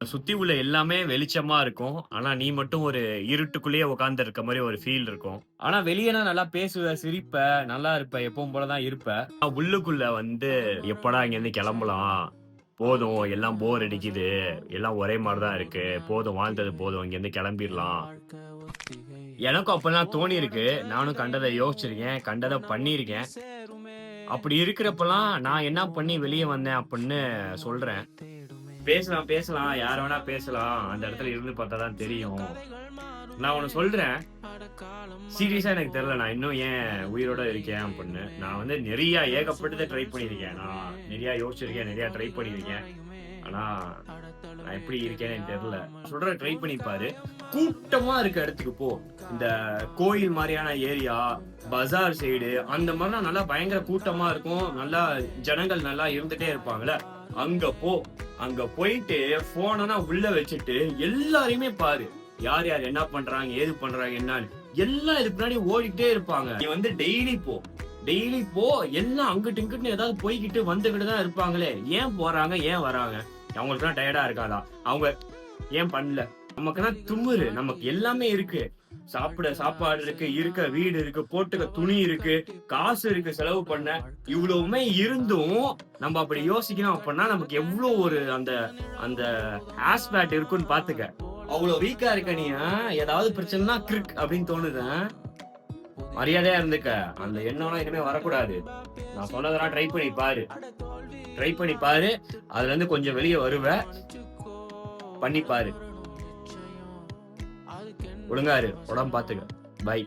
சுத்தி உள்ள எல்லாமே வெளிச்சமா இருக்கும். ஆனா, நீ மட்டும் ஒரு இருட்டுக்குள்ளேயே உட்கார்ந்து இருக்க மாரி ஒரு ஃபீல் இருக்கும். ஆனா, வெளியனா நல்லா பேசுவ, சிரிப்ப, நல்லா இருப்ப. எப்பவும் போல தான் இருப்ப. உள்ளுக்குள்ள வந்து எப்படா இங்கேருந்து கிளம்பலாம்? போதும் எல்லாம் போர் அடிக்குது. எல்லாம் ஒரே மாரி தான் இருக்கு. போதும் வாழ்ந்தது போதும். இங்கேருந்து கிளம்பிர்லாம். எனக்கும் அப்பலாம் தோணியிருக்கு. நானும் கண்டத யோசிச்சிருக்கேன். கண்டத பண்ணியிருக்கேன். அப்படி இருக்கிறப்பலாம் நான் என்ன பண்ணி வெளிய வந்தேன் அப்புட்ன்னு சொல்றேன். பேசலாம், பேசலாம். யார வேணா பேசலாம். அந்த இடத்துல இருந்து பார்த்தா தான் தெரியும். நான் ஒண்ணு சொல்றேன். சீரியஸா எனக்கு தெரியல. நான் இன்னும் ஏன் உயிரோட இருக்கேன் அப்புட்ன்னு. நான் வந்து நெறைய ஏகப்பட்டத ட்ரை பண்ணியிருக்கேன். நான் நெறைய யோசிச்சிருக்கேன். நெறைய ட்ரை பண்ணியிருக்கேன். ஆனா, நான் எப்படி இருக்கேன்னு எனக்கு தெரியல. சொல்றேன் ட்ரை பண்ணி பாரு. கூட்டமா இருக்க இடத்துக்கு போ. இந்த கோயில் மாரியான ஏரியா, பஜார் சைடு அந்த மாரிலாம் நல்லா பயங்கர கூட்டமா இருக்கும். நல்லா ஜனங்கள் நல்லா இருந்துட்டே இருப்பாங்கல்ல. அங்க போ. அங்க போயிட்டு ஃபோனெல்லாம் உள்ள வச்சுட்டு எல்லாரையுமே பாரு. யார் யார் என்ன பண்றாங்க? ஏது பண்றாங்க? என்னான்னு. எல்லாம் இதுக்கு பின்னாடி ஓடிட்டே இருப்பாங்க. நீ வந்து டெய்லி போ. டெய்லி போ. எல்லாம் அங்கிட்டு, இங்கிட்டுன்னு ஏதாவது போய்க்கிட்டு வந்துகிட்டு தான் இருப்பாங்களே. ஏன் போறாங்க? ஏன் வராங்க? அவங்களுக்கெல்லாம் டயர்டா இருக்காதா? அவங்க ஏன் பண்ணல? நமக்குன்னா தும்முறு. நமக்கு எல்லாமே இருக்கு. சாப்பிட சாப்பாடு இருக்கு, இருக்க வீடு இருக்கு, போட்டுக்க துணி இருக்கு, காசு இருக்கு செலவு பண்ண. இவ்வளவுமே இருந்தும் நம்ம அப்படி யோசிக்கணும் அப்பன்னா நமக்கு எவ்ளோ ஒரு அந்த அந்த ஆஸ்பேட் இருக்குன்னு பாத்துக்க. அவ்ளோ வீக்கா இருக்க நீ ஏதாவது பிரச்சனைனா கிறுக் அப்படின்னு தோணுது. மரியாதையா இருந்துக்க. அந்த எண்ணம்லாம் இனிமே வரக்கூடாது. நான் சொன்னதெல்லாம் ட்ரை பண்ணி பாரு. ட்ரை பண்ணி பாரு. அதுலருந்து கொஞ்சம் வெளிய வருவ. பண்ணி பாரு. ஒழுங்கா இரு. உடம்பு பாத்துக்க. பை.